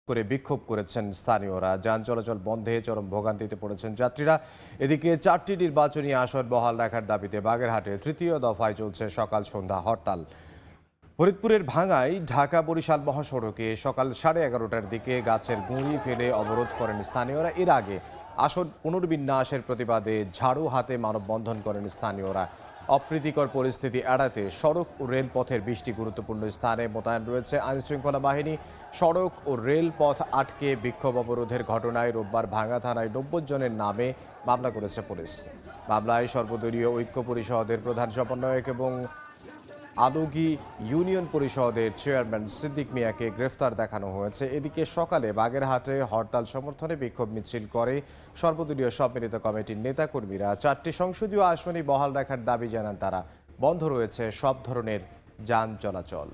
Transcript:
করে বিক্ষোভ করেছেন স্থানীয়রা। যান চলাচল বন্ধে চরম ভোগান্তিতে পড়েছেন যাত্রীরা। এদিকে 4টি নির্বাচনী আসন বহাল রাখার দাবিতে বাগেরহাটে তৃতীয় দফায় চলছে সকাল সন্ধ্যা হরতাল। ফরিদপুরের ভাঙ্গায় ঢাকা বরিশাল মহাসড়কে সকাল 11:30টার দিকে গাছের গুঁড়ি ফেলে অবরোধ করেন স্থানীয়রা। এর আগে আসন পুনর্বিন্যাসের প্রতিবাদে ঝাড়ু হাতে মানববন্ধন করেন স্থানীয়রা। অপ্রীতিকর পরিস্থিতি এড়াতে সড়ক ও রেলপথের 20টি গুরুত্বপূর্ণ স্থানে মোতায়েন রয়েছে আইনশৃঙ্খলা বাহিনী। সড়ক ও রেলপথ আটকে বিক্ষোভ অবরোধের ঘটনায় রোববার ভাঙ্গা থানায় 90 জনের নামে মামলা করেছে পুলিশ। মামলায় সর্বদলীয় ঐক্য পরিষদের প্রধান সমন্বয়ক এবং আদগি ইউনিয়ন পরিষদের চেয়ারম্যান সিদ্দিক মিয়াকে গ্রেফতার দেখানো হয়েছে। এদিকে সকালে বাগেরহাটে হরতাল সমর্থনে বিক্ষোভ মিছিল করে সর্বদলীয় সম্মিলিত কমিটির নেতাকর্মীরা। 4টি সংসদীয় আসনই বহাল রাখার দাবি জানান তারা। বন্ধ রয়েছে সব ধরনের যান চলাচল।